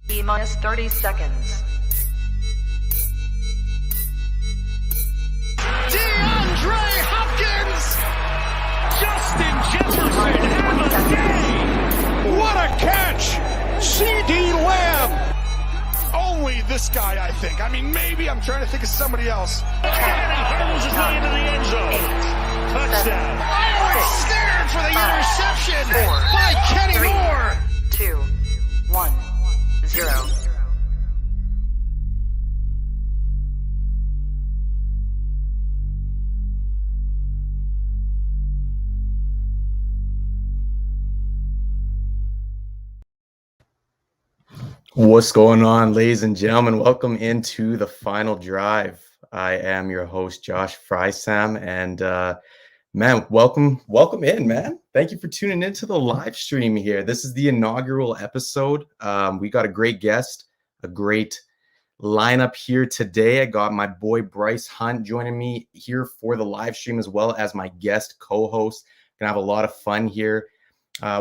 T-minus 30 seconds. DeAndre Hopkins! Justin Jefferson, have a day! What a catch! C.D. Lamb! Only this guy, I think. I mean, maybe I'm trying to think of somebody else. And he hurdles his way into the end zone. Touchdown. Oh, it's snared for the interception by Kenny Moore! 2, 1, 0. What's going on, ladies and gentlemen? Welcome into the final drive. I am your host, Josh Frey-Sam, and man, welcome in, man. Thank you for tuning into the live stream here. This is the inaugural episode. We got a great guest, a great lineup here today. I got my boy Bryce Hunt joining me here for the live stream, as well as my guest co-host. Gonna have a lot of fun here.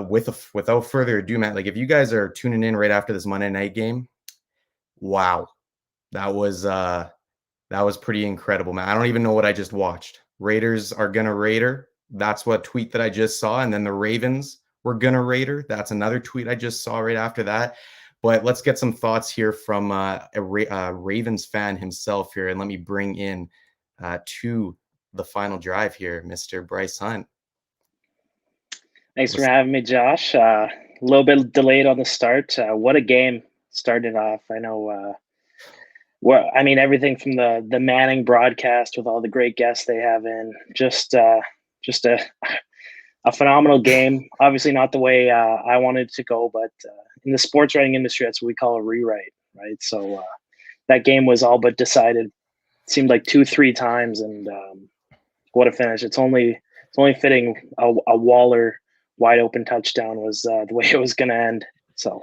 Without further ado, Matt, like if you guys are tuning in right after this Monday night game, wow, that was pretty incredible, man. I don't even know what I just watched. Raiders are gonna Raider. That's what tweet that I just saw, and then the Ravens were gonna Raider. That's another tweet I just saw right after that. But let's get some thoughts here from a Ravens fan himself here, and let me bring in to the final drive here, Mr. Bryce Hunt. Thanks for having me, Josh. A little bit delayed on the start. What a game started off. I know, everything from the Manning broadcast with all the great guests they have in. Just a phenomenal game. Obviously not the way I wanted it to go, but in the sports writing industry, that's what we call a rewrite, right? So that game was all but decided. It seemed like 2-3 times, and what a finish. It's only fitting a Waller wide open touchdown was the way it was going to end. So,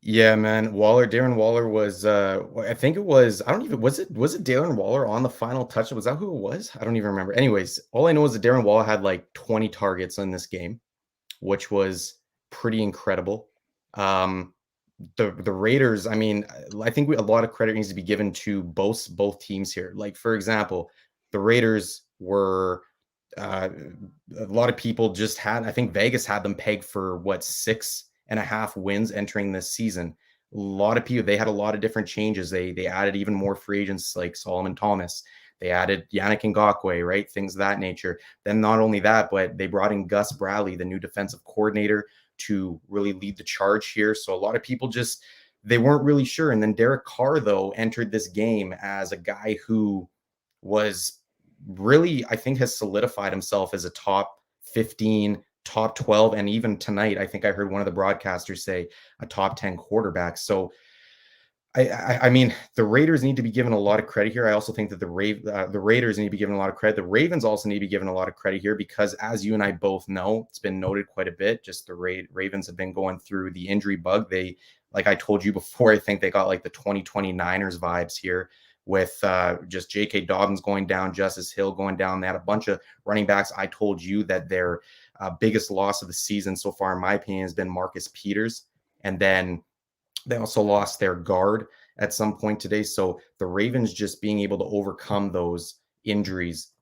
yeah, man, Darren Waller was, I think it was, was it Darren Waller on the final touchdown? Was that who it was? I don't even remember. Anyways, all I know is that Darren Waller had like 20 targets in this game, which was pretty incredible. The Raiders, I mean, I think a lot of credit needs to be given to both teams here. Like, for example, the Raiders were, a lot of people just had, I think Vegas had them pegged for 6.5 wins entering this season. A lot of people, they had a lot of different changes. They added even more free agents like Solomon Thomas. They added Yannick Ngakoue, right? Things of that nature. Then not only that, but they brought in Gus Bradley, the new defensive coordinator, to really lead the charge here. So a lot of people they weren't really sure. And then Derek Carr, though, entered this game as a guy who was really, I think, has solidified himself as a top 15, top 12, and even tonight, I think I heard one of the broadcasters say a top 10 quarterback. So, I mean, the Raiders need to be given a lot of credit here. I also think that the Raiders need to be given a lot of credit. The Ravens also need to be given a lot of credit here because, as you and I both know, it's been noted quite a bit. Just the Ravens have been going through the injury bug. They, like I told you before, I think they got like the 2020 Niners vibes here, with just J.K. Dobbins going down, Justice Hill going down. They had a bunch of running backs. I told you that their biggest loss of the season so far, in my opinion, has been Marcus Peters. And then they also lost their guard at some point today. So the Ravens just being able to overcome those injuries,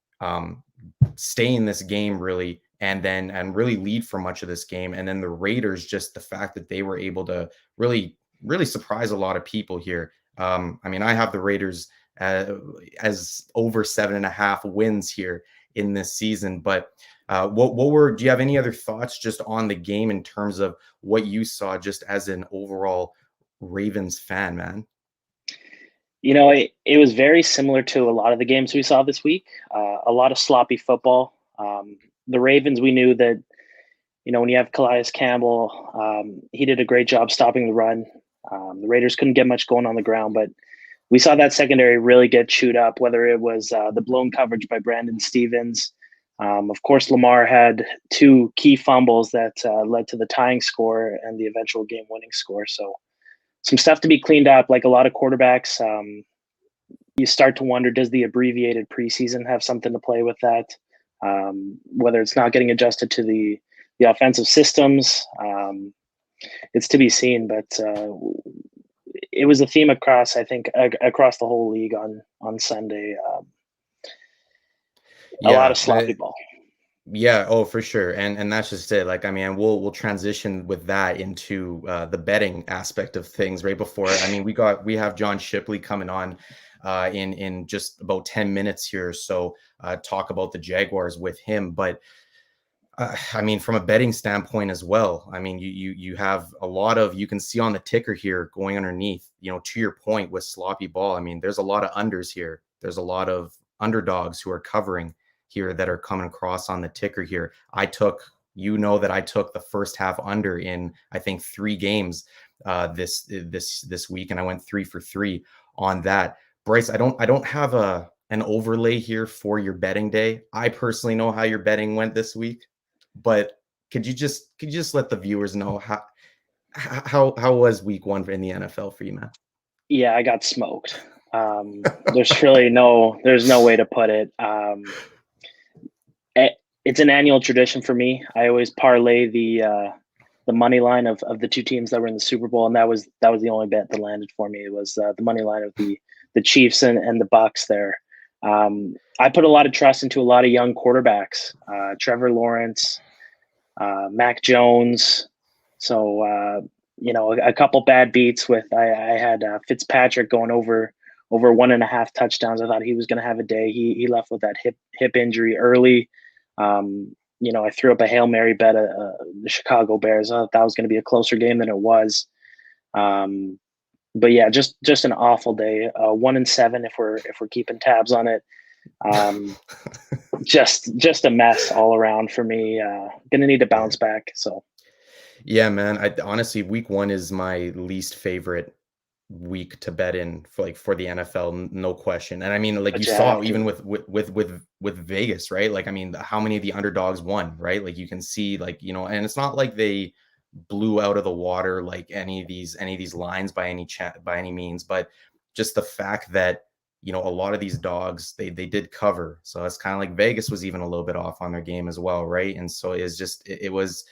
stay in this game really, and really lead for much of this game. And then the Raiders, just the fact that they were able to really, really surprise a lot of people here. I mean, I have the Raiders as over 7.5 wins here in this season. But do you have any other thoughts just on the game in terms of what you saw just as an overall Ravens fan, man? You know, it was very similar to a lot of the games we saw this week. A lot of sloppy football. The Ravens, we knew that, when you have Calais Campbell, he did a great job stopping the run. The Raiders couldn't get much going on the ground, but we saw that secondary really get chewed up, whether it was the blown coverage by Brandon Stevens. Of course, Lamar had 2 key fumbles that led to the tying score and the eventual game-winning score. So some stuff to be cleaned up. Like a lot of quarterbacks, you start to wonder, does the abbreviated preseason have something to play with that? Whether it's not getting adjusted to the offensive systems, it's to be seen. But it was a theme across, I think, across the whole league on Sunday. A lot of sloppy ball. Yeah, oh, for sure. And that's just it. Like, I mean, we'll transition with that into the betting aspect of things right before. I mean, we have John Shipley coming on in just about 10 minutes here. So talk about the Jaguars with him. But I mean, from a betting standpoint as well, I mean, you have a lot of, you can see on the ticker here going underneath, to your point with sloppy ball. I mean, there's a lot of unders here. There's a lot of underdogs who are covering here that are coming across on the ticker here. I took the first half under in, I think, 3 games this week, and I went 3 for 3 on that. Bryce, I don't have an overlay here for your betting day. I personally know how your betting went this week, but could you just let the viewers know how was week 1 in the NFL for you, man? Yeah, I got smoked. There's really no way to put it. It's an annual tradition for me. I always parlay the money line of the 2 teams that were in the Super Bowl, and that was the only bet that landed for me. It was the money line of the Chiefs and the Bucks there. I put a lot of trust into a lot of young quarterbacks, Trevor Lawrence, Mac Jones. So a couple bad beats with I had Fitzpatrick going over 1.5 touchdowns. I thought he was going to have a day. He left with that hip injury early. I threw up a Hail Mary bet the Chicago Bears. I thought that was going to be a closer game than it was. But yeah, just an awful day. 1-7 if we're keeping tabs on it. Just a mess all around for me. Gonna need to bounce back. So yeah, man. I honestly, week 1 is my least favorite week to bet in for the NFL, no question. And I mean, like, you saw even with Vegas, right? Like, I mean, how many of the underdogs won, right? Like, you can see, like, and it's not like they blew out of the water like any of these lines by any means, but just the fact that a lot of these dogs they did cover. So it's kind of like Vegas was even a little bit off on their game as well, right? And so it's just it was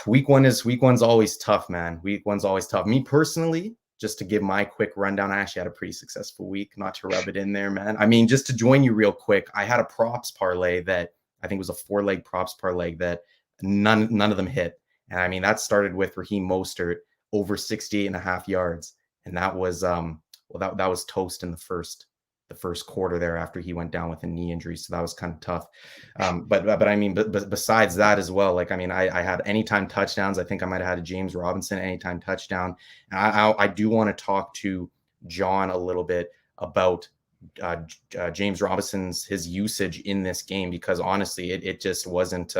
week 1's always tough, man. Week 1's always tough. Me personally, just to give my quick rundown, I actually had a pretty successful week, not to rub it in there, man. I mean, just to join you real quick, I had a props parlay that I think was a 4-leg props parlay that none of them hit. And I mean, that started with Raheem Mostert over 68.5 yards. And that was, that was toast in the first quarter there after he went down with a knee injury. So that was kind of tough. But I mean, but besides that as well, like, I mean, I had anytime touchdowns. I think I might've had a James Robinson anytime touchdown. And I do want to talk to John a little bit about James Robinson's his usage in this game, because honestly, it just wasn't,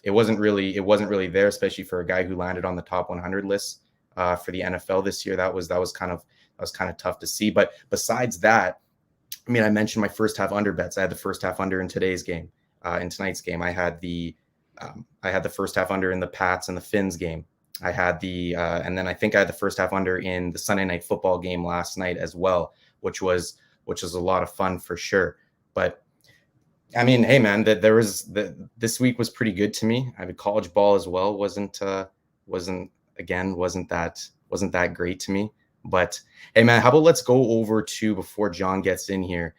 it wasn't really there, especially for a guy who landed on the top 100 list for the NFL this year. That was kind of tough to see. But besides that, I mean, I mentioned my first half under bets. I had the first half under in tonight's game. I had the first half under in the Pats and the Finns game. I had and then I think I had the first half under in the Sunday Night Football game last night as well, which was a lot of fun for sure. But I mean, hey man, this week was pretty good to me. I mean, college ball as well wasn't that great to me. But hey man, how about let's go over to, before John gets in here,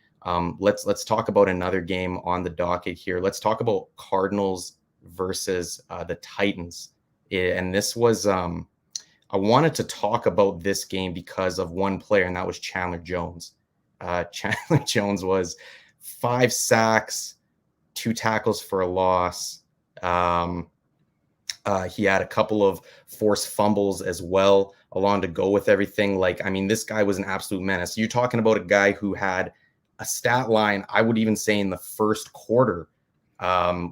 let's talk about another game on the docket here. Let's talk about Cardinals versus the Titans. And this was I wanted to talk about this game because of one player, and that was Chandler Jones. Chandler Jones was 5 sacks, 2 tackles for a loss. He had a couple of forced fumbles as well along to go with everything. Like, I mean, this guy was an absolute menace. You're talking about a guy who had a stat line, I would even say in the first quarter,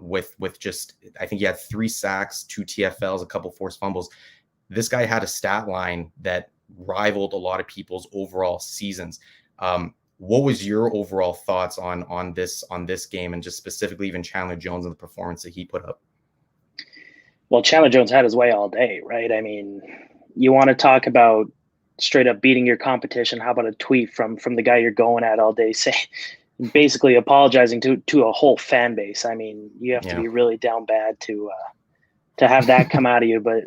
with just, I think he had 3 sacks, 2 TFLs, a couple forced fumbles. This guy had a stat line that rivaled a lot of people's overall seasons. What was your overall thoughts on this game, and just specifically even Chandler Jones and the performance that he put up? Well, Chandler Jones had his way all day, right? I mean, you want to talk about straight up beating your competition. How about a tweet from the guy you're going at all day, basically apologizing to a whole fan base? I mean, you have to be really down bad to have that come out of you. But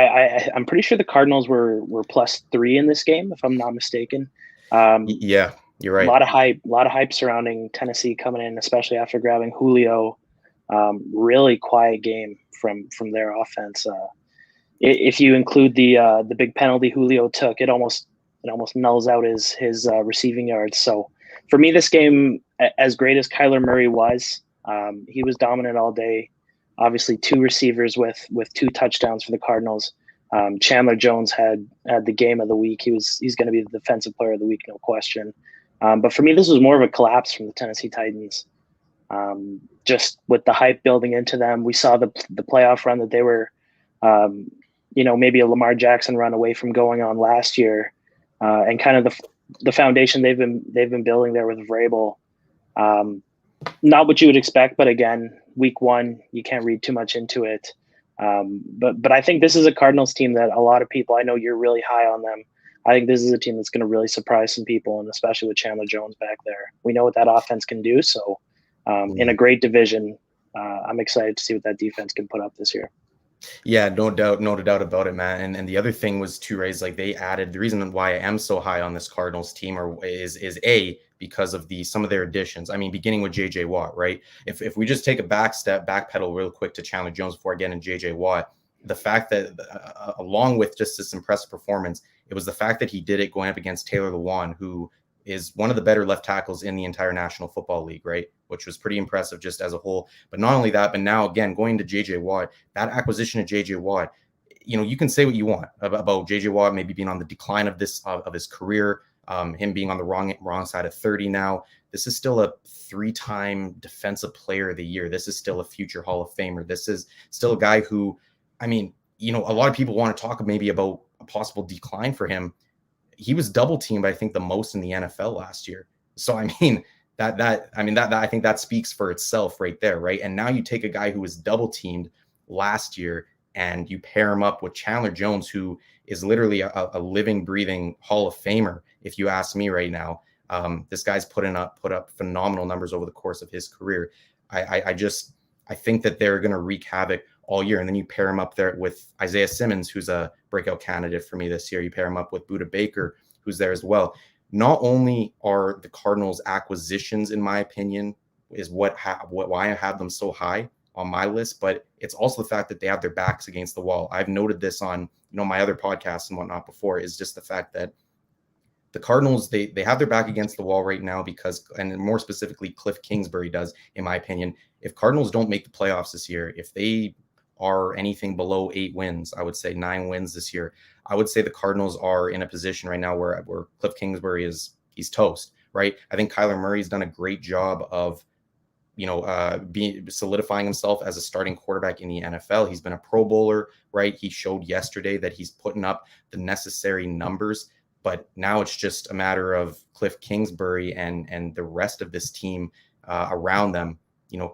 I'm pretty sure the Cardinals were +3 in this game, if I'm not mistaken. Yeah, you're right. A lot of hype surrounding Tennessee coming in, especially after grabbing Julio. Really quiet game from their offense. If you include the big penalty Julio took, it almost nulls out his receiving yards. So for me, this game, as great as Kyler Murray was, he was dominant all day. Obviously, 2 receivers with 2 touchdowns for the Cardinals. Chandler Jones had the game of the week. He's going to be the defensive player of the week, no question. But for me, this was more of a collapse from the Tennessee Titans. Just with the hype building into them, we saw the playoff run that they were, maybe a Lamar Jackson run away from going on last year, and kind of the foundation they've been building there with Vrabel. Not what you would expect, but again, week 1, you can't read too much into it. But I think this is a Cardinals team that a lot of people, I know you're really high on them. I think this is a team that's going to really surprise some people, and especially with Chandler Jones back there. We know what that offense can do. So in a great division, I'm excited to see what that defense can put up this year. Yeah, no doubt about it, man. And the other thing was too, right, is like they added, the reason why I am so high on this Cardinals team is because of some of their additions. I mean, beginning with JJ Watt, right? If we just take a backpedal real quick to Chandler Jones before I get into JJ Watt, the fact that along with just this impressive performance, it was the fact that he did it going up against Taylor Lewan, who is one of the better left tackles in the entire National Football League, right? Which was pretty impressive just as a whole. But not only that, but now again, going to JJ Watt, that acquisition of JJ Watt, you can say what you want about JJ Watt maybe being on the decline of his career, him being on the wrong side of 30 now. This is still a 3-time defensive player of the year. This is still a future Hall of Famer. This is still a guy who, I mean, a lot of people want to talk maybe about a possible decline for him. He was double teamed, I think, the most in the NFL last year. So, I mean, that I think that speaks for itself right there, right? And now you take a guy who was double teamed last year and you pair him up with Chandler Jones, who is literally a living, breathing Hall of Famer, if you ask me right now. This guy's put up phenomenal numbers over the course of his career. I think that they're going to wreak havoc all year. And then you pair him up there with Isaiah Simmons, who's a breakout candidate for me this year. You pair him up with Budda Baker, who's there as well. Not only are the Cardinals acquisitions, in my opinion, is why I have them so high on my list, but it's also the fact that they have their backs against the wall. I've noted this on my other podcasts and whatnot before, is just the fact that the Cardinals, they have their back against the wall right now because, and more specifically, Cliff Kingsbury does, in my opinion. If Cardinals don't make the playoffs this year, if they are anything below 8 wins, I would say 9 wins this year, I would say the Cardinals are in a position right now where Cliff Kingsbury he's toast, right? I think Kyler Murray's done a great job of, solidifying himself as a starting quarterback in the NFL. He's been a Pro Bowler, right? He showed yesterday that he's putting up the necessary numbers, but now it's just a matter of Cliff Kingsbury and the rest of this team around them,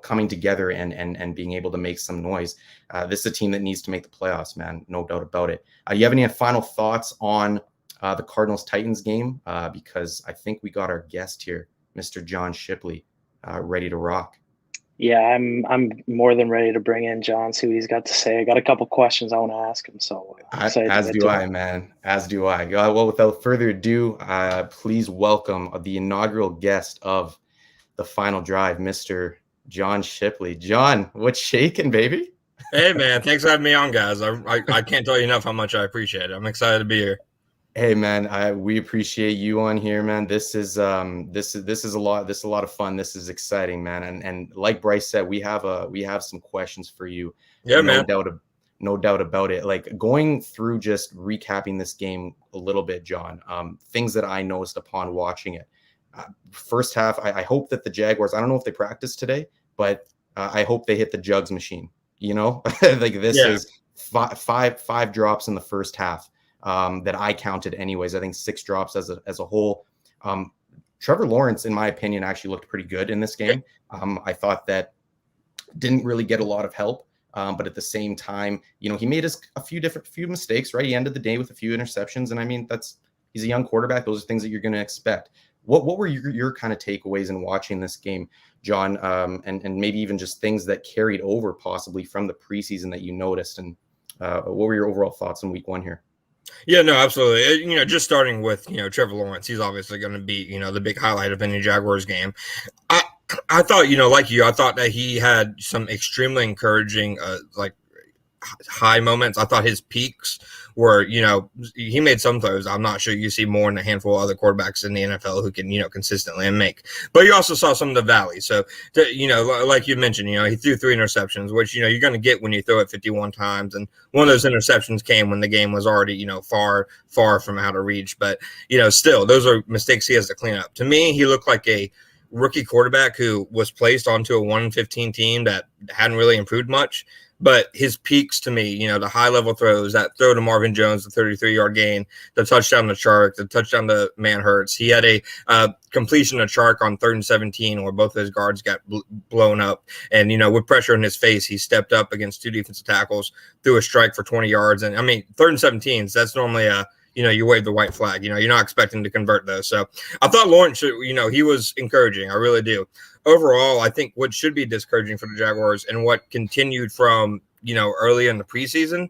coming together and being able to make some noise. This is a team that needs to make the playoffs, man. No doubt about it. You have any final thoughts on the Cardinals-Titans game? Because I think we got our guest here, Mr. John Shipley, ready to rock. Yeah, I'm more than ready to bring in John, see what he's got to say. I got a couple questions I want to ask him. So as do I, man. As do I. Well, without further ado, please welcome the inaugural guest of the Final Drive, Mr. John Shipley. John, what's shaking, baby? Hey, man. Thanks for having me on, guys. I can't tell you enough how much I appreciate it. I'm excited to be here. Hey, man, we appreciate you on here, man. This is a lot of fun. This is exciting, man. And like Bryce said, we have some questions for you. Yeah, man. No doubt about it. Like going through just recapping this game a little bit, John. Things that I noticed upon watching it. First half, I hope that the Jaguars, I don't know if they practiced today, but I hope they hit the jugs machine, like this is five drops in the first half that I counted anyways. I think 6 drops as a whole. Trevor Lawrence, in my opinion, actually looked pretty good in this game. I thought that didn't really get a lot of help. But at the same time, he made a few mistakes, right? He ended the day with a few interceptions. And I mean, he's a young quarterback. Those are things that you're going to expect. What were your kind of takeaways in watching this game, John? And maybe even just things that carried over possibly from the preseason that you noticed, and What were your overall thoughts on week 1 here? Yeah, no, absolutely. Just starting with, Trevor Lawrence, he's obviously going to be, the big highlight of any Jaguars game. I thought, like you, I thought that he had some extremely encouraging, high moments. I thought his peaks were, he made some throws I'm not sure you see more than a handful of other quarterbacks in the NFL who can, consistently make. But you also saw some of the valleys. So, like you mentioned, he threw 3 interceptions, which, you're going to get when you throw it 51 times. And one of those interceptions came when the game was already, far, far from out of reach. But, still, those are mistakes he has to clean up. To me, he looked like a rookie quarterback who was placed onto a 1-15 team that hadn't really improved much. But his peaks to me, the high-level throws, that throw to Marvin Jones, the 33-yard gain, the touchdown to Chark, the touchdown to Manhurts. He had a completion to Chark on 3rd and 17 where both of his guards got blown up. And, with pressure in his face, he stepped up against 2 defensive tackles, threw a strike for 20 yards. And, 3rd and 17s, that's normally you wave the white flag. You're not expecting to convert those. So I thought Lawrence, he was encouraging. I really do. Overall, I think what should be discouraging for the Jaguars and what continued from, early in the preseason,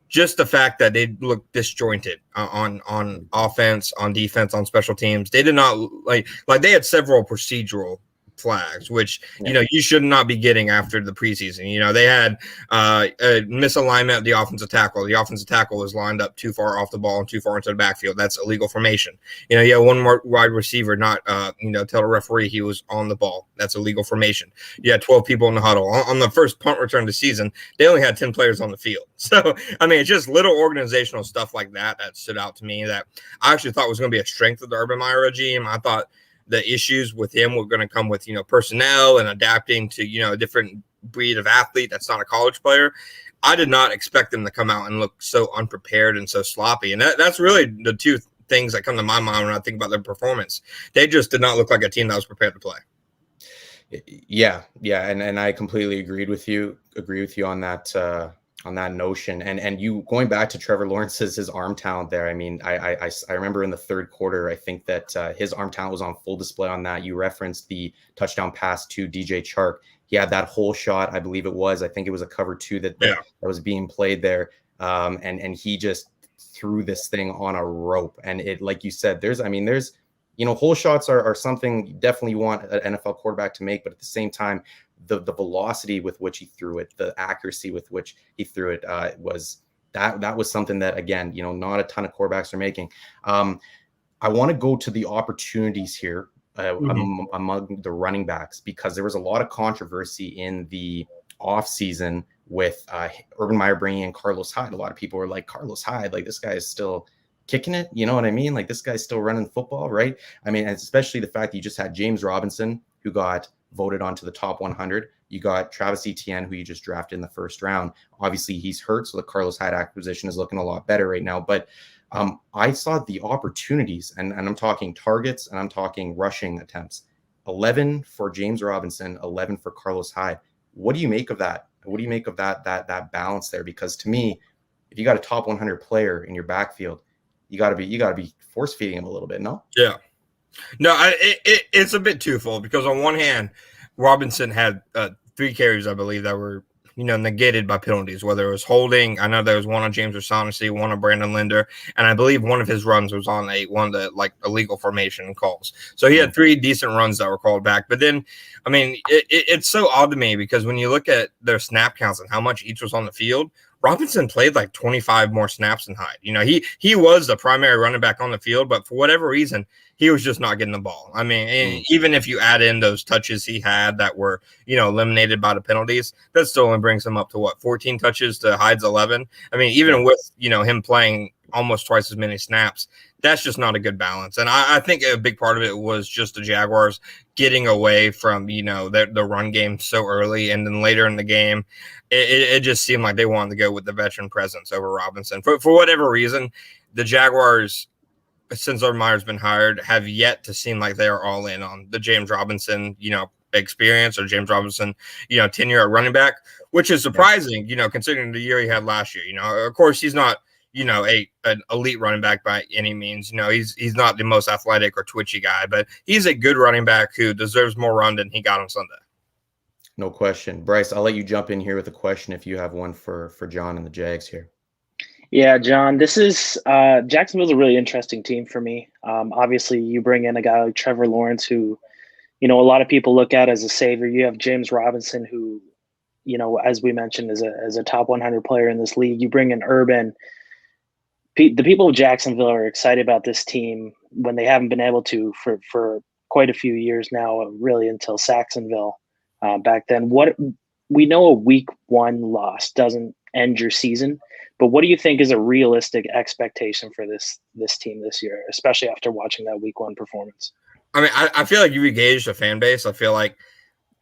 just the fact that they looked disjointed on offense, on defense, on special teams. They did not like they had several procedural flags, which, you should not be getting after the preseason. They had a misalignment of the offensive tackle. The offensive tackle was lined up too far off the ball and too far into the backfield. That's illegal formation. You had one more wide receiver not, tell the referee he was on the ball. That's illegal formation. You had 12 people in the huddle. On the first punt return of the season, they only had 10 players on the field. So, it's just little organizational stuff like that stood out to me that I actually thought was going to be a strength of the Urban Meyer regime. I thought the issues with him were going to come with, personnel and adapting to, a different breed of athlete that's not a college player. I did not expect them to come out and look so unprepared and so sloppy. And that's really the 2 things that come to my mind when I think about their performance. They just did not look like a team that was prepared to play. Yeah. And I completely agree with you on that notion. And you going back to Trevor Lawrence's his arm talent there. I remember in the 3rd quarter, I think that his arm talent was on full display on that. You referenced the touchdown pass to DJ Chark. He had that whole shot. I believe it was a cover 2 that was being played there. And he just threw this thing on a rope. And it, like you said, there's whole shots are something definitely you want an NFL quarterback to make, but at the same time, the velocity with which he threw it, the accuracy with which he threw it, was something that, again, not a ton of quarterbacks are making. I want to go to the opportunities here among the running backs, because there was a lot of controversy in the offseason with Urban Meyer bringing in Carlos Hyde. A lot of people were like, Carlos Hyde, like, this guy is still kicking it. You know what I mean? Like, this guy's still running football, right? And especially the fact that you just had James Robinson, who got voted onto the top 100. You got Travis Etienne, who you just drafted in the 1st round. Obviously, he's hurt, so the Carlos Hyde acquisition is looking a lot better right now. But I saw the opportunities, and I'm talking targets, and I'm talking rushing attempts. 11 for James Robinson, 11 for Carlos Hyde. What do you make of that? What do you make of that balance there? Because to me, if you got a top 100 player in your backfield, you got to be force feeding him a little bit, no? Yeah. No, it's a bit twofold, because on one hand, Robinson had 3 carries, I believe, that were, negated by penalties, whether it was holding. I know there was one on James O'Shaughnessy, one on Brandon Linder, and I believe one of his runs was on one of the illegal formation calls. So he had 3 decent runs that were called back. But then, it's so odd to me, because when you look at their snap counts and how much each was on the field, Robinson played 25 more snaps than Hyde. He was the primary running back on the field, but for whatever reason, he was just not getting the ball. Even if you add in those touches he had that were, eliminated by the penalties, that still only brings him up to 14 touches to Hyde's 11. Even with, him playing almost twice as many snaps, that's just not a good balance. And I think a big part of it was just the Jaguars getting away from, the run game so early. And then later in the game, it just seemed like they wanted to go with the veteran presence over Robinson. For whatever reason, the Jaguars, since Urban Meyer's been hired, have yet to seem like they are all in on the James Robinson, experience, or James Robinson, tenure at running back, which is surprising, considering the year he had last year. Of course, he's not, an elite running back by any means. He's not the most athletic or twitchy guy, but he's a good running back who deserves more run than he got on Sunday. No question. Bryce, I'll let you jump in here with a question if you have one for John and the Jags here. Yeah, John, this is Jacksonville's a really interesting team for me. Obviously, you bring in a guy like Trevor Lawrence, who, a lot of people look at as a savior. You have James Robinson, who, as we mentioned, is a top 100 player in this league. You bring in Urban. The people of Jacksonville are excited about this team when they haven't been able to for quite a few years now, really until Saxonville back then. What we know, a week 1 loss doesn't end your season. But what do you think is a realistic expectation for this team this year, especially after watching that week 1 performance? I mean, I feel like you engaged the fan base. I feel like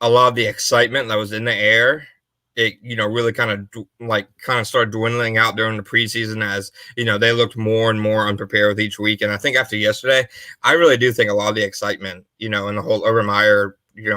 a lot of the excitement that was in the air, it really kind of started dwindling out during the preseason as they looked more and more unprepared with each week. And I think after yesterday, I really do think a lot of the excitement, in the whole Urban Meyer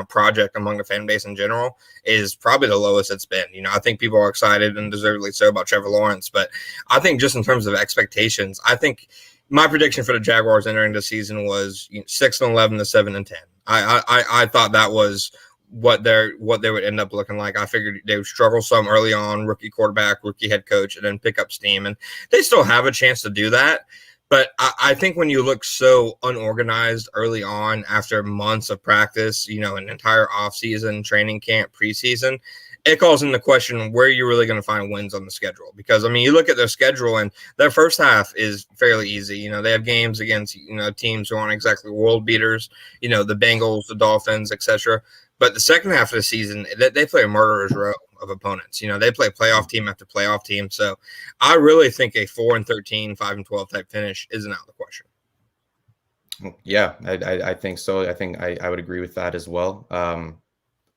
project among the fan base in general is probably the lowest it's been. I think people are excited and deservedly so about Trevor Lawrence, but I think just in terms of expectations, I think my prediction for the Jaguars entering the season was 6-11 to 7-10. I thought that was what they would end up looking like. I figured they would struggle some early on, rookie quarterback, rookie head coach, and then pick up steam, and they still have a chance to do that. But I think when you look so unorganized early on after months of practice, an entire offseason, training camp, preseason, it calls into question where you're really going to find wins on the schedule. Because, you look at their schedule and their first half is fairly easy. They have games against, teams who aren't exactly world beaters, the Bengals, the Dolphins, etc. But the second half of the season, they play a murderer's row of opponents. They play playoff team after playoff team. So I really think a 4-13, 5-12 type finish isn't out of the question. Yeah, I think so. I think I would agree with that as well.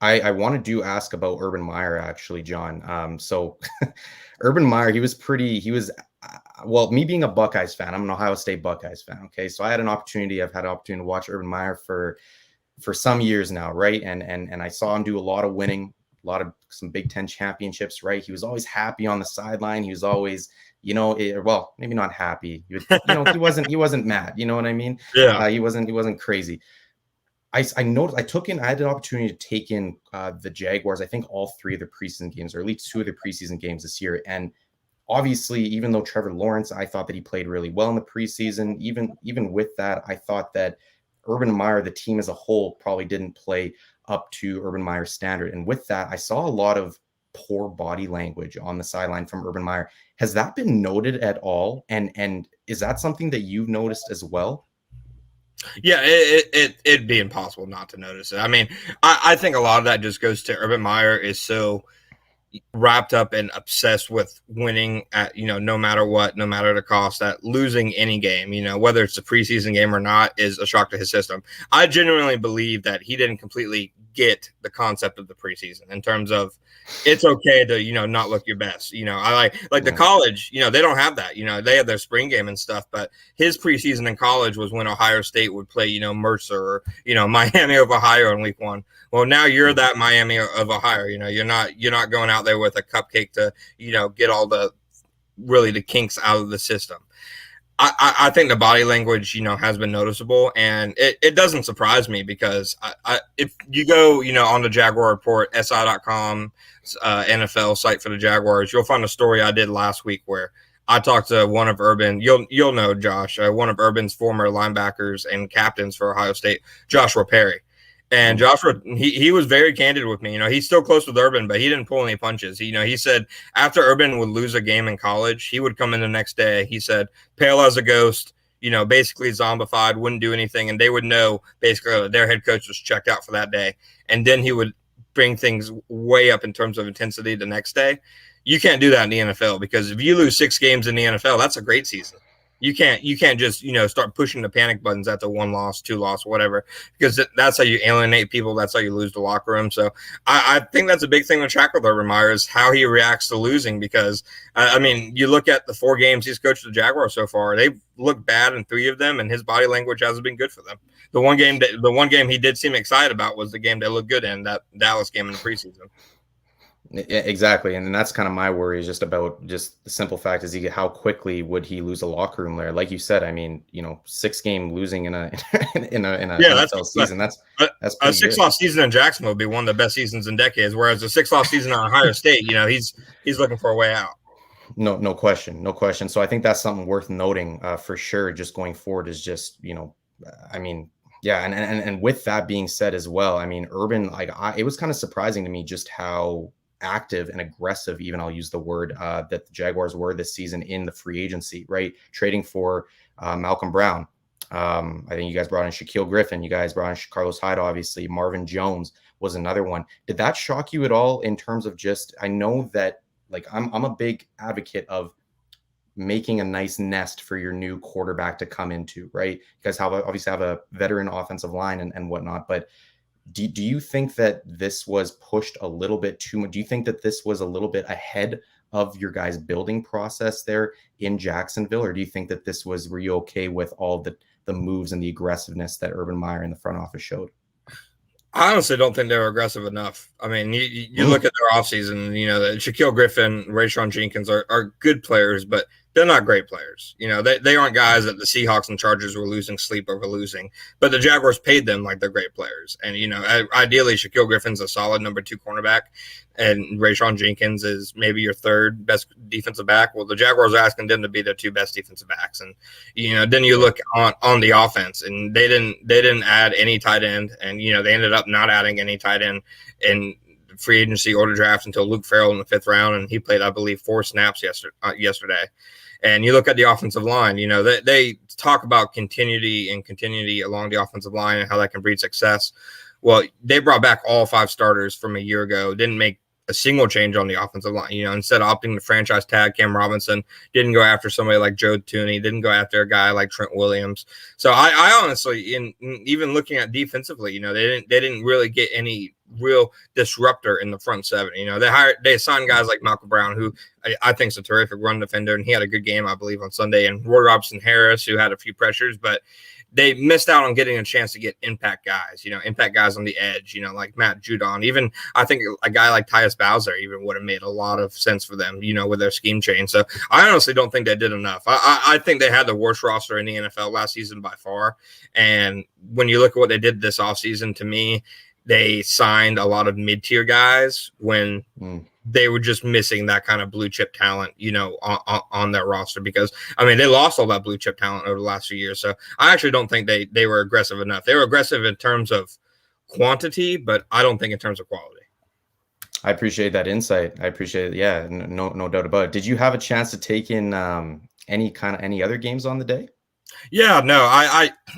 I wanted to ask about Urban Meyer, actually, John. So Urban Meyer, well, me being a Buckeyes fan, I'm an Ohio State Buckeyes fan. Okay. So I've had an opportunity to watch Urban Meyer for some years now. Right. And I saw him do a lot of winning, some Big Ten championships, right? He was always happy on the sideline. He was always, well, maybe not happy. He wasn't mad. You know what I mean? Yeah. He wasn't crazy. I noticed I had an opportunity to take in the Jaguars, I think all 3 of the preseason games, or at least 2 of the preseason games this year. And obviously, even though Trevor Lawrence, I thought that he played really well in the preseason, even with that, I thought that Urban Meyer, the team as a whole, probably didn't play up to Urban Meyer's standard. And with that, I saw a lot of poor body language on the sideline from Urban Meyer. Has that been noted at all? And is that something that you've noticed as well? Yeah, it'd be impossible not to notice it. I mean, I think a lot of that just goes to Urban Meyer is so wrapped up and obsessed with winning at, no matter what, no matter the cost, that losing any game, whether it's a preseason game or not, is a shock to his system. I genuinely believe that he didn't completely get the concept of the preseason in terms of it's okay to, not look your best. I like the college, they don't have that, they have their spring game and stuff, but his preseason in college was when Ohio State would play, Mercer or, Miami of Ohio in week 1. Well, now you're that Miami of Ohio, you're not going out there with a cupcake to, get all the kinks out of the system. I think the body language, has been noticeable, and it doesn't surprise me because if you go, on the Jaguar Report, SI.com, NFL site for the Jaguars, you'll find a story I did last week where I talked to one of Urban, you'll know Josh, one of Urban's former linebackers and captains for Ohio State, Joshua Perry. And Joshua, he was very candid with me. He's still close with Urban, but he didn't pull any punches. He said after Urban would lose a game in college, he would come in the next day. He said, pale as a ghost, basically zombified, wouldn't do anything. And they would know basically their head coach was checked out for that day. And then he would bring things way up in terms of intensity the next day. You can't do that in the NFL because if you lose 6 games in the NFL, that's a great season. You can't just, start pushing the panic buttons at the 1 loss, 2 loss, whatever, because that's how you alienate people. That's how you lose the locker room. So I think that's a big thing to track with Urban Meyer is how he reacts to losing because, you look at the 4 games he's coached the Jaguars so far, they've looked bad in 3 of them, and his body language hasn't been good for them. The one game he did seem excited about was the game they looked good in, that Dallas game in the preseason. Exactly, and then that's kind of my worry is just about just the simple fact is how quickly would he lose a locker room there? Like you said, I mean, 6-game losing in a in a Yeah, NFL season, that's a pretty good. 6-loss season in Jacksonville would be one of the best seasons in decades. Whereas a 6-loss season at Ohio State, he's looking for a way out. No question, no question. So I think that's something worth noting for sure. Just going forward is just I mean, yeah, and with that being said as well, I mean, Urban, it was kind of surprising to me just how active and aggressive, even I'll use the word that the Jaguars were this season in the free agency, right? Trading for Malcolm Brown. I think you guys brought in Shaquille Griffin. You guys brought in Carlos Hyde, obviously. Marvin Jones was another one. Did that shock you at all in terms of just, I know that I'm a big advocate of making a nice nest for your new quarterback to come into, right? You guys obviously have a veteran offensive line and whatnot, but do you think that this was pushed a little bit too much? Do you think that this was a little bit ahead of your guys' building process there in Jacksonville? Or do you think that were you okay with all the moves and the aggressiveness that Urban Meyer and the front office showed? I honestly don't think they were aggressive enough. I mean, you look at their offseason, Shaquille Griffin, Rayshon Jenkins are good players, but they're not great players. They aren't guys that the Seahawks and Chargers were losing sleep over losing, but the Jaguars paid them like they're great players. And, ideally, Shaquille Griffin's a solid number 2 cornerback, and Rayshon Jenkins is maybe your 3rd best defensive back. Well, the Jaguars are asking them to be their 2 best defensive backs. And, then you look on the offense, and they didn't add any tight end. And, they ended up not adding any tight end in free agency or the draft until Luke Farrell in the 5th round. And he played, I believe, 4 snaps yesterday. And you look at the offensive line, they talk about continuity along the offensive line and how that can breed success. Well, they brought back all 5 starters from a year ago, didn't make a single change on the offensive line. Instead of opting to franchise tag Cam Robinson, didn't go after somebody like Joe Tooney, didn't go after a guy like Trent Williams. So I honestly, even looking at defensively, they didn't really get any real disruptor in the front 7. They assigned guys like Malcolm Brown, who I think is a terrific run defender, and he had a good game, I believe, on Sunday, and Roy Robson Harris, who had a few pressures, but they missed out on getting a chance to get impact guys on the edge, like Matt Judon. Even I think a guy like Tyus Bowser even would have made a lot of sense for them, with their scheme change. So I honestly don't think they did enough. I think they had the worst roster in the NFL last season by far. And when you look at what they did this offseason, to me, they signed a lot of mid-tier guys when they were just missing that kind of blue chip talent, on their roster, because they lost all that blue chip talent over the last few years. So I actually don't think they were aggressive enough. They were aggressive in terms of quantity, but I don't think in terms of quality. I appreciate that insight. I appreciate it. Yeah, no doubt about it. Did you have a chance to take in any other games on the day? Yeah, no,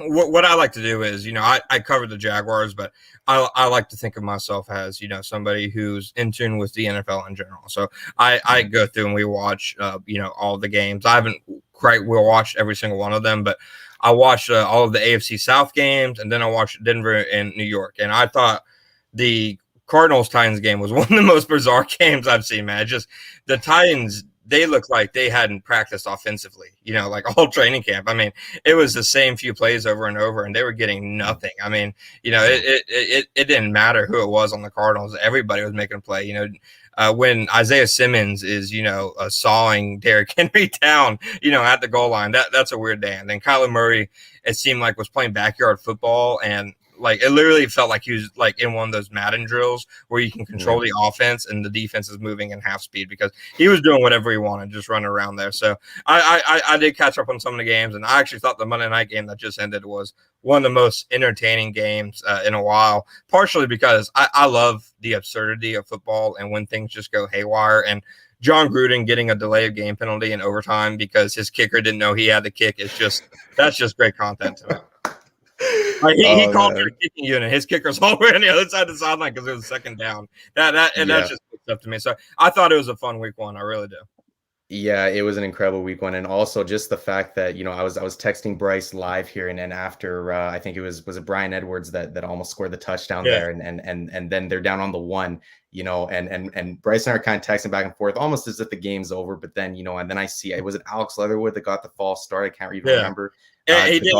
what I like to do is, I cover the Jaguars, but I like to think of myself as, somebody who's in tune with the NFL in general. So I go through and we watch, all the games. I haven't quite watched every single one of them, but I watched all of the AFC South games, and then I watched Denver and New York. And I thought the Cardinals-Titans game was one of the most bizarre games I've seen, man. Just the Titans, they looked like they hadn't practiced offensively, like all training camp. It was the same few plays over and over, and they were getting nothing. It didn't matter who it was on the Cardinals. Everybody was making a play. When Isaiah Simmons is, sawing Derrick Henry down, at the goal line, that's a weird day. And then Kyler Murray, it seemed like, was playing backyard football, and it literally felt like he was in one of those Madden drills where you can control the offense and the defense is moving in half speed, because he was doing whatever he wanted, just running around there. So I did catch up on some of the games, and I actually thought the Monday night game that just ended was one of the most entertaining games in a while, partially because I love the absurdity of football and when things just go haywire. And John Gruden getting a delay of game penalty in overtime because his kicker didn't know he had the kick that's just great content to me. He called for a kicking unit. His kicker's all the way on the other side of the sideline because it was 2nd down. That's just stuff to me. So I thought it was a fun week 1. I really do. Yeah, it was an incredible week 1, and also just the fact that I was texting Bryce live here, and then after I think it was it Brian Edwards that almost scored the touchdown there, and then they're down on the 1, and Bryce and I are kind of texting back and forth, almost as if the game's over. But then and then I see, was it Alex Leatherwood that got the false start? I can't even remember. He did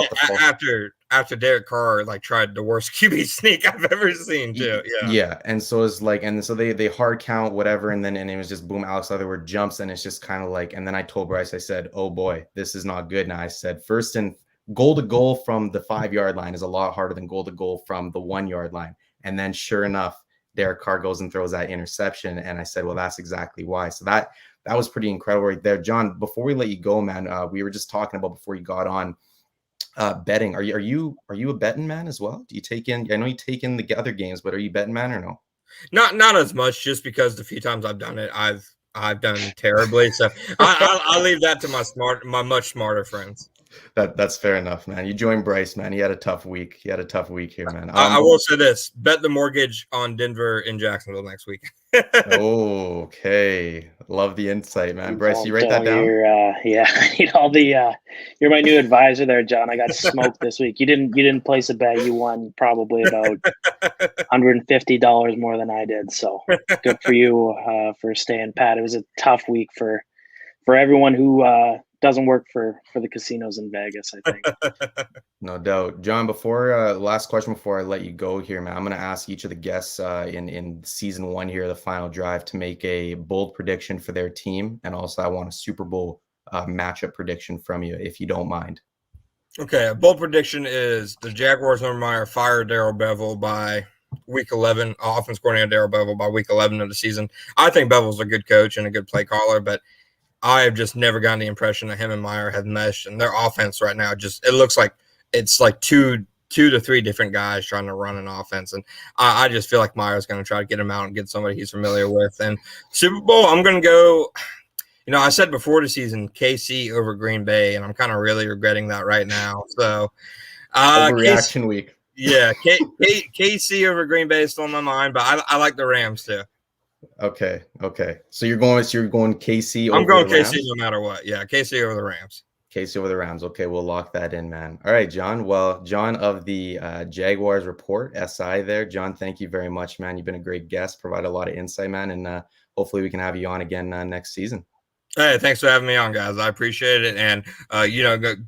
after Derek Carr like tried the worst QB sneak I've ever seen too. Yeah. And so it's like, and so they hard count whatever, and it was just boom, Alex Leatherwood jumps, and it's just kind of like, and then I told Bryce, I said, oh boy, this is not good. Now I said, first and goal to goal from the 5-yard line is a lot harder than goal to goal from the 1-yard line. And then sure enough, Derek Carr goes and throws that interception. And I said, well, that's exactly why. So that was pretty incredible right there. John, before we let you go, man, we were just talking about before you got on betting. Are you a betting man as well? Do you take in? I know you take in the other games, but are you betting man or no? Not as much, just because the few times I've done it, I've done terribly. So I'll leave that to my much smarter friends. That's fair enough, man. You joined Bryce, man. He had a tough week. Here, man. I will say this: bet the mortgage on Denver in Jacksonville next week. Okay, love the insight, man. Bryce, you write that down? Yeah, you're my new advisor there, John. I got smoked this week. You didn't place a bet. You won probably about $150 more than I did. So good for you for staying pat. It was a tough week for everyone who doesn't work for the casinos in Vegas, I think. No doubt. John, before last question before I let you go here, man, I'm going to ask each of the guests in season 1 here, the final drive, to make a bold prediction for their team. And also I want a Super Bowl matchup prediction from you, if you don't mind. Okay. A bold prediction is the Jaguars fire Darrell Bevel by week 11, offense coordinator Darrell Bevel by week 11 of the season. I think Bevel's a good coach and a good play caller, but I have just never gotten the impression that him and Meyer have meshed, and their offense right now it looks like it's like two to three different guys trying to run an offense, and I just feel like Meyer's going to try to get him out and get somebody he's familiar with. And Super Bowl, I'm going to go. I said before the season KC over Green Bay, and I'm kind of really regretting that right now. So overreaction week. Yeah, KC over Green Bay is still in my mind, but I like the Rams too. Okay. So you're going KC over I'm going the Rams? KC no matter what. Yeah, KC over the Rams. KC over the Rams. Okay, we'll lock that in, man. All right, John. Well, John of the Jaguars Report, SI there. John, thank you very much, man. You've been a great guest, provide a lot of insight, man, and hopefully we can have you on again next season. Hey, thanks for having me on, guys. I appreciate it, and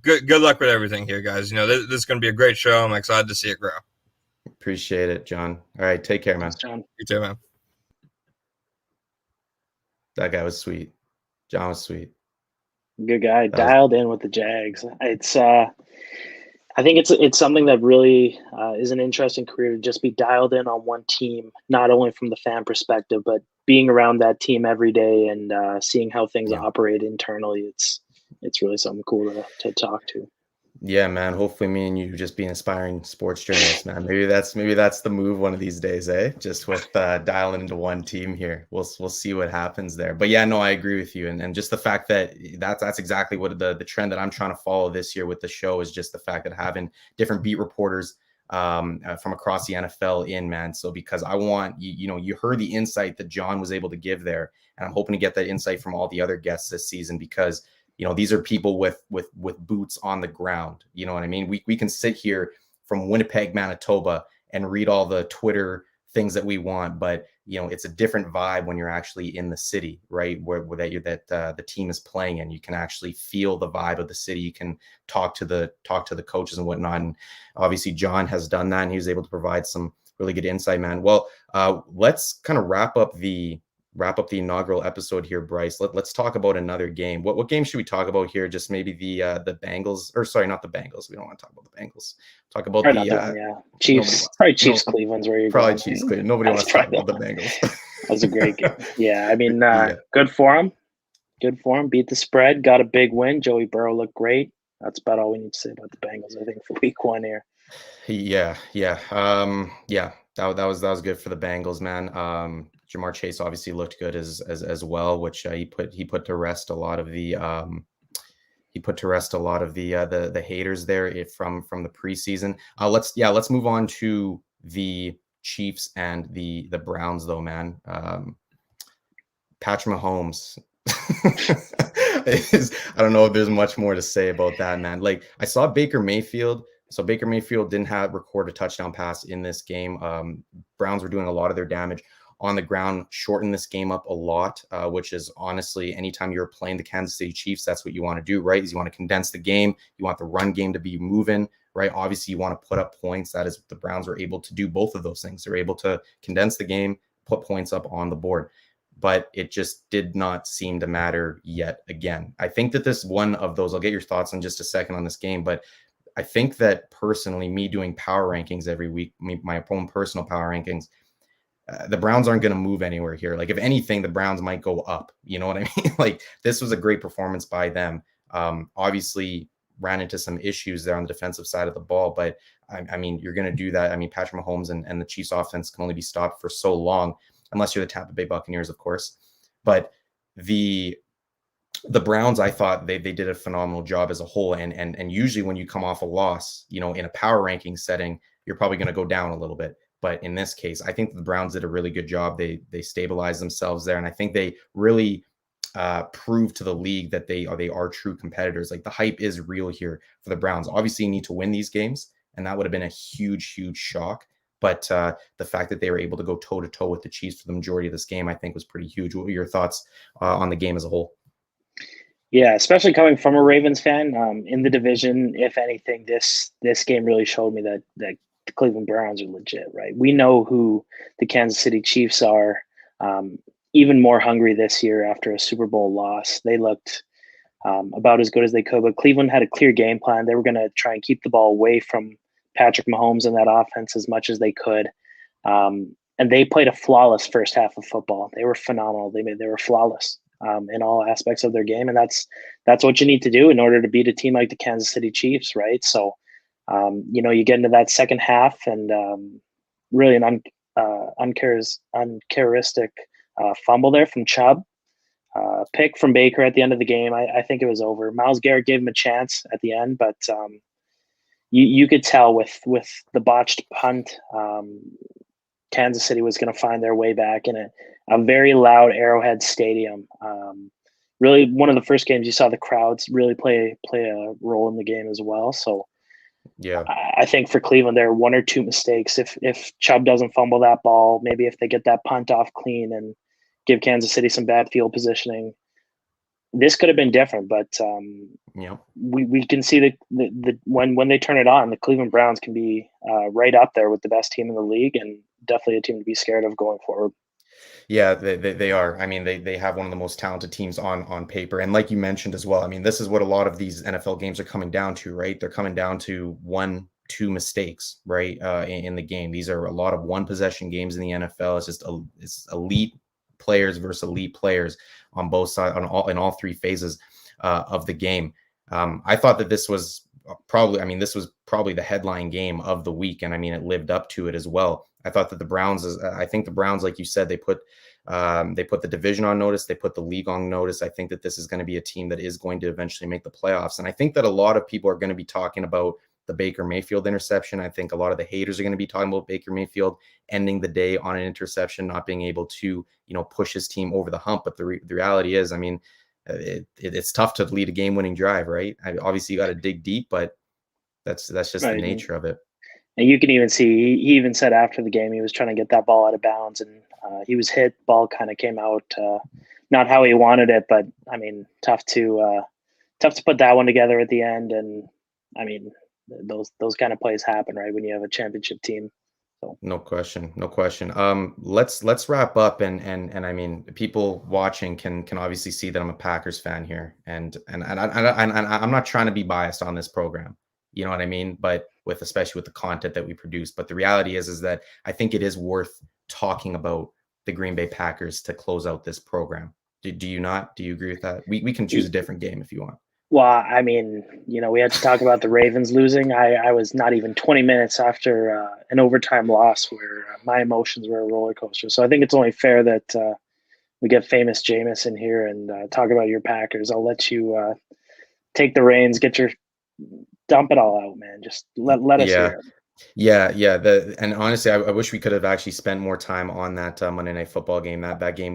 good luck with everything here, guys. This is going to be a great show. I'm excited to see it grow. Appreciate it, John. All right, take care, man. Thanks, John. You too, man. That guy was sweet. John was sweet. Good guy, dialed in with the Jags. It's I think it's something that really is an interesting career to just be dialed in on one team, not only from the fan perspective, but being around that team every day and seeing how things operate internally. It's really something cool to talk to. Yeah, man. Hopefully me and you just be an aspiring sports journalist, man. Maybe that's the move one of these days, eh? Just with dialing into one team here. We'll see what happens there. But yeah, no, I agree with you. And just the fact that's exactly what the trend that I'm trying to follow this year with the show is just the fact that having different beat reporters from across the NFL in, man. So because I want you heard the insight that John was able to give there, and I'm hoping to get that insight from all the other guests this season because these are people with boots on the ground. You know what I mean? We can sit here from Winnipeg, Manitoba and read all the Twitter things that we want, but it's a different vibe when you're actually in the city, right? Where the team is playing in. You can actually feel the vibe of the city. You can talk to the coaches and whatnot. And obviously John has done that and he was able to provide some really good insight, man. Well, let's kind of wrap up the inaugural episode here, Bryce. Let's talk about another game. What game should we talk about here? Just maybe the Bengals, or sorry, not the Bengals. We don't want to talk about the Bengals. Talk about Chiefs. Probably Chiefs. Cleveland's where you're probably going. Chiefs. Cleveland. Nobody wants to talk about the Bengals. That was a great game. Yeah, I mean, good for him. Good for him. Beat the spread. Got a big win. Joey Burrow looked great. That's about all we need to say about the Bengals, I think, for week 1 here. Yeah. That was good for the Bengals, man. Jamar Chase obviously looked good as well, which he put to rest a lot of the the haters there from the preseason. Let's move on to the Chiefs and the Browns though, man. Patrick Mahomes. I don't know if there's much more to say about that, man. Like I saw Baker Mayfield. So Baker Mayfield didn't record a touchdown pass in this game. Browns were doing a lot of their damage on the ground, shortened this game up a lot, which is honestly, anytime you're playing the Kansas City Chiefs, that's what you want to do, right? Is you want to condense the game. You want the run game to be moving, right? Obviously, you want to put up points. That is what the Browns were able to do, both of those things. They're able to condense the game, put points up on the board. But it just did not seem to matter yet again. I think that this one of those, I'll get your thoughts in just a second on this game, but I think that personally, me doing power rankings every week, my own personal power rankings, the Browns aren't going to move anywhere here. Like, if anything, the Browns might go up. You know what I mean? Like, this was a great performance by them. Obviously, ran into some issues there on the defensive side of the ball, but I mean, you're going to do that. I mean, Patrick Mahomes and the Chiefs offense can only be stopped for so long, unless you're the Tampa Bay Buccaneers, of course. But the Browns, I thought they did a phenomenal job as a whole. And usually when you come off a loss, you know, in a power ranking setting, you're probably going to go down a little bit. But in this case, I think the Browns did a really good job. They stabilized themselves there. And I think they really proved to the league that they are true competitors. Like, the hype is real here for the Browns. Obviously, you need to win these games, and that would have been a huge, huge shock. But the fact that they were able to go toe-to-toe with the Chiefs for the majority of this game, I think, was pretty huge. What were your thoughts on the game as a whole? Yeah, especially coming from a Ravens fan in the division. If anything, this game really showed me that the Cleveland Browns are legit, right? We know who the Kansas City Chiefs are. Even more hungry this year after a Super Bowl loss. They looked about as good as they could, but Cleveland had a clear game plan. They were going to try and keep the ball away from Patrick Mahomes and that offense as much as they could. And they played a flawless first half of football. They were phenomenal. They were flawless in all aspects of their game. And that's what you need to do in order to beat a team like the Kansas City Chiefs, right? So, you get into that second half and really an uncharacteristic fumble there from Chubb. Pick from Baker at the end of the game. I think it was over. Myles Garrett gave him a chance at the end, but you could tell with the botched punt, Kansas City was going to find their way back in a very loud Arrowhead Stadium. Really, one of the first games you saw the crowds really play a role in the game as well. So, yeah, I think for Cleveland, there are one or two mistakes. If Chubb doesn't fumble that ball, maybe if they get that punt off clean and give Kansas City some bad field positioning, this could have been different. But we can see the when they turn it on, the Cleveland Browns can be right up there with the best team in the league, and definitely a team to be scared of going forward. Yeah, they are. I mean, they have one of the most talented teams on paper. And like you mentioned as well, I mean, this is what a lot of these NFL games are coming down to, right? They're coming down to 1-2 mistakes, right? In the game. These are a lot of one possession games in the NFL. It's just it's elite players versus elite players on both sides, in all three phases of the game. I thought that this was probably the headline game of the week. And I mean, it lived up to it as well. I thought that I think the Browns, like you said, they put the division on notice. They put the league on notice. I think that this is going to be a team that is going to eventually make the playoffs. And I think that a lot of people are going to be talking about the Baker Mayfield interception. I think a lot of the haters are going to be talking about Baker Mayfield ending the day on an interception, not being able to, push his team over the hump. But the reality is, I mean, it's tough to lead a game-winning drive, right? Obviously, you got to dig deep, but that's just right. The nature of it. And you can even see, he even said after the game, he was trying to get that ball out of bounds, and he was hit. Ball kind of came out not how he wanted it, but I mean, tough to put that one together at the end. And I mean, those kind of plays happen, right, when you have a championship team. So. No question. Let's wrap up, and I mean, people watching can obviously see that I'm a Packers fan here, and I'm not trying to be biased on this program. You know what I mean? But especially with the content that we produce. But the reality is that I think it is worth talking about the Green Bay Packers to close out this program. Do you not? Do you agree with that? We can choose a different game if you want. Well, I mean, we had to talk about the Ravens losing. I was not even 20 minutes after an overtime loss where my emotions were a roller coaster. So I think it's only fair that we get famous Jameis in here and talk about your Packers. I'll let you take the reins, dump it all out, man. Just let us hear it. Yeah. And honestly, I wish we could have actually spent more time on that Monday Night Football game. That game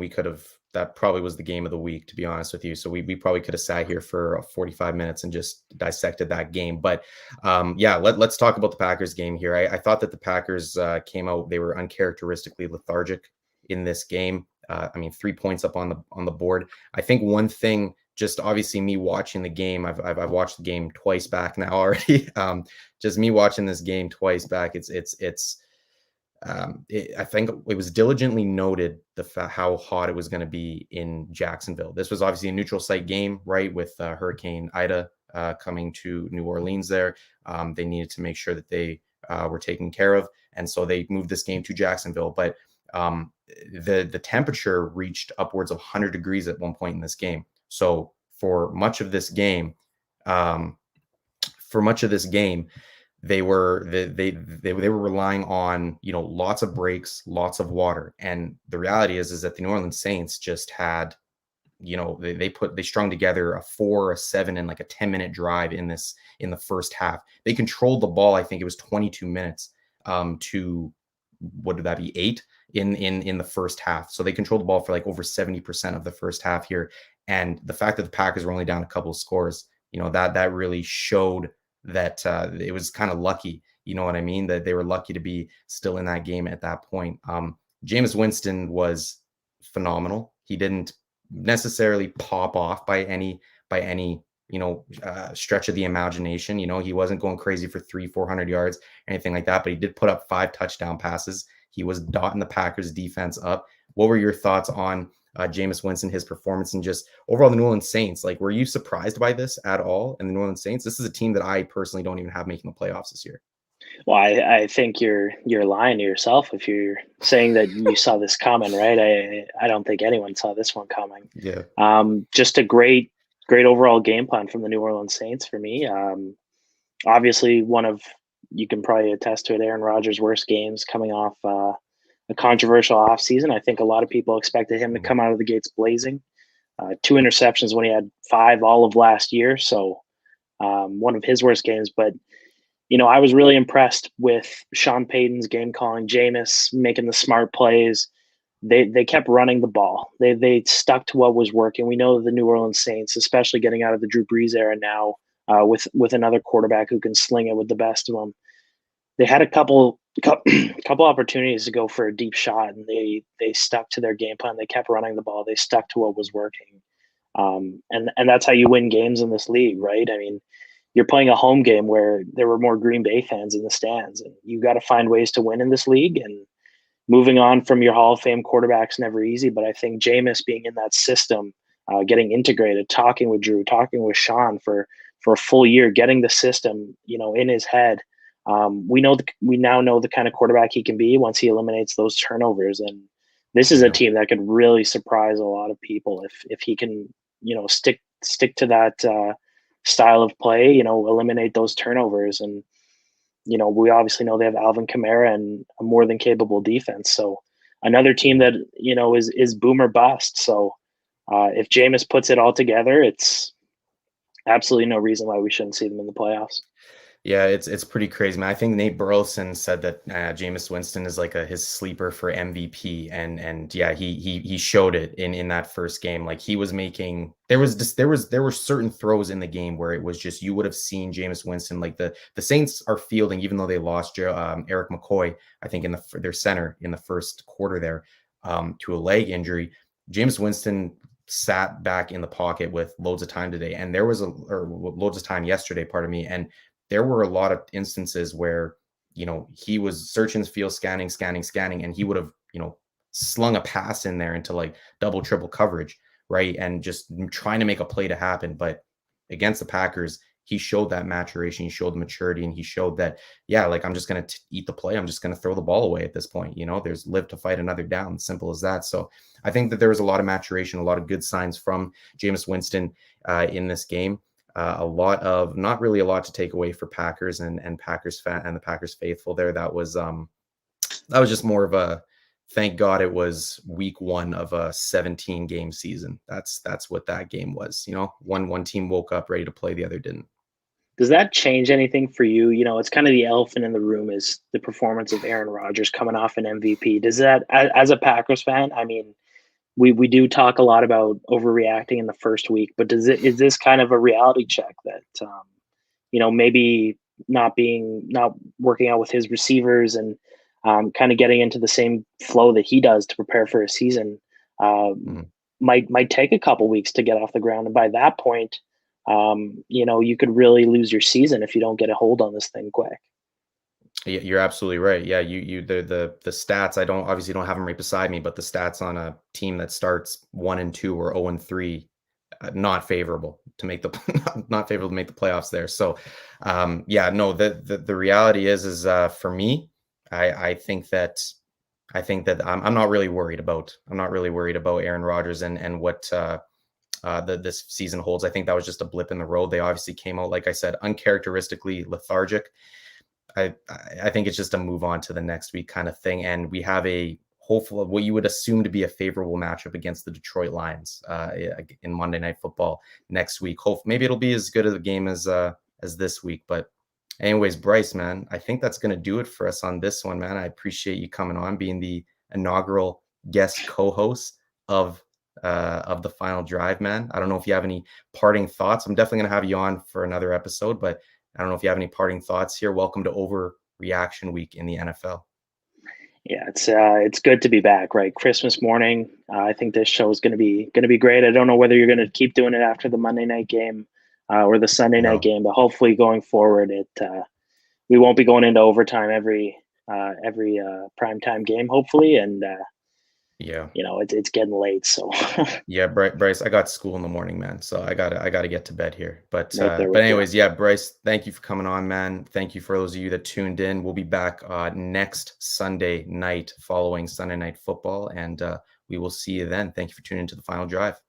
that probably was the game of the week, to be honest with you. So we probably could have sat here for 45 minutes and just dissected that game. But let's talk about the Packers game here. I thought that the Packers came out, they were uncharacteristically lethargic in this game. 3 points up on the board. I think one thing just obviously me watching the game. I've watched the game twice back now already. Just me watching this game twice back. I think it was diligently noted how hot it was going to be in Jacksonville. This was obviously a neutral site game, right? With Hurricane Ida coming to New Orleans there. They needed to make sure that they were taken care of. And so they moved this game to Jacksonville. But the temperature reached upwards of 100 degrees at one point in this game. So for much of this game, they were relying on, lots of breaks, lots of water. And the reality is that the New Orleans Saints just had, they strung together a 4, a 7, and like a 10-minute drive in the first half. They controlled the ball. I think it was 22 minutes to, what would that be, 8 in the first half. So they controlled the ball for like over 70% of the first half here. And the fact that the Packers were only down a couple of scores, that really showed that it was kind of lucky, you know what I mean? That they were lucky to be still in that game at that point. Jameis Winston was phenomenal. He didn't necessarily pop off by any stretch of the imagination. He wasn't going crazy for 300-400 yards, anything like that, but he did put up 5 touchdown passes. He was dotting the Packers defense up. What were your thoughts on Jameis Winston, his performance, and just overall the New Orleans Saints? Like, were you surprised by this at all in the New Orleans Saints? This is a team that I personally don't even have making the playoffs this year. Well, I think you're lying to yourself if you're saying that you saw this coming, right? I don't think anyone saw this one coming. Yeah. Just a great overall game plan from the New Orleans Saints for me. Obviously, you can probably attest to it, Aaron Rodgers' worst games coming off a controversial offseason. I think a lot of people expected him to come out of the gates blazing. 2 interceptions when he had 5 all of last year. So one of his worst games. But, I was really impressed with Sean Payton's game calling, Jameis making the smart plays. They kept running the ball. They stuck to what was working. We know the New Orleans Saints, especially getting out of the Drew Brees era now, with another quarterback who can sling it with the best of them. They had a couple opportunities to go for a deep shot, and they stuck to their game plan. They kept running the ball. They stuck to what was working, and that's how you win games in this league, right? I mean, you're playing a home game where there were more Green Bay fans in the stands, and you got to find ways to win in this league. And moving on from your Hall of Fame quarterback's never easy, but I think Jameis being in that system, getting integrated, talking with Drew, talking with Sean for a full year, getting the system, in his head. We now know the kind of quarterback he can be once he eliminates those turnovers. And this is a team that could really surprise a lot of people if he can, stick to that style of play, eliminate those turnovers. And, we obviously know they have Alvin Kamara and a more than capable defense. So another team that, is boom or bust. So if Jameis puts it all together, it's absolutely no reason why we shouldn't see them in the playoffs. Yeah, it's pretty crazy, man. I think Nate Burleson said that Jameis Winston is like his sleeper for MVP, and yeah, he showed it in that first game. Like, he was making there were certain throws in the game where it was just, you would have seen Jameis Winston, like the Saints are fielding, even though they lost Eric McCoy, I think in their center in the first quarter there to a leg injury. Jameis Winston sat back in the pocket with loads of time today, and there was loads of time yesterday, pardon me, and there were a lot of instances where, he was searching the field, scanning, and he would have, slung a pass in there into like double, triple coverage, right? And just trying to make a play to happen. But against the Packers, he showed that maturation, he showed the maturity, and he showed that, yeah, like, I'm just going to eat the play. I'm just going to throw the ball away at this point. There's live to fight another down. Simple as that. So I think that there was a lot of maturation, a lot of good signs from Jameis Winston in this game. Not really a lot to take away for Packers and Packers fan and the Packers faithful there. That was just more of a, thank God it was week 1 of a 17 game season. That's what that game was. One team woke up ready to play, the other didn't. Does that change anything for you? It's kind of the elephant in the room is the performance of Aaron Rodgers coming off an MVP. Does that, as a Packers fan, I mean, we do talk a lot about overreacting in the first week, but is this kind of a reality check that, maybe not working out with his receivers and kind of getting into the same flow that he does to prepare for a season, might take a couple weeks to get off the ground, and by that point, you could really lose your season if you don't get a hold on this thing quick. Yeah, you're absolutely right. Yeah, the stats, I obviously don't have them right beside me, but the stats on a team that starts 1-2 or 0-3, not favorable to make the not favorable to make the playoffs there. So, no, the reality is for me, I think that I'm not really worried about Aaron Rodgers and what this season holds. I think that was just a blip in the road. They obviously came out, like I said, uncharacteristically lethargic. I think it's just a move on to the next week kind of thing. And we have a hopeful, what you would assume to be a favorable matchup against the Detroit Lions in Monday Night Football next week. Maybe it'll be as good of a game as this week. But anyways, Bryce, man, I think that's going to do it for us on this one, man. I appreciate you coming on, being the inaugural guest co-host of the Final Drive, man. I don't know if you have any parting thoughts. I'm definitely going to have you on for another episode, but I don't know if you have any parting thoughts here. Welcome to Overreaction Week in the NFL. Yeah, it's good to be back, right? Christmas morning. I think this show is going to be great. I don't know whether you're going to keep doing it after the Monday night game or the Sunday night game, but hopefully going forward, we won't be going into overtime every primetime game, hopefully, and it's getting late, so yeah, Bryce, I got school in the morning, man, so I gotta get to bed here. But anyways, yeah, Bryce, thank you for coming on, man. Thank you for those of you that tuned in. We'll be back next Sunday night following Sunday Night Football, and we will see you then. Thank you for tuning into the Final Drive.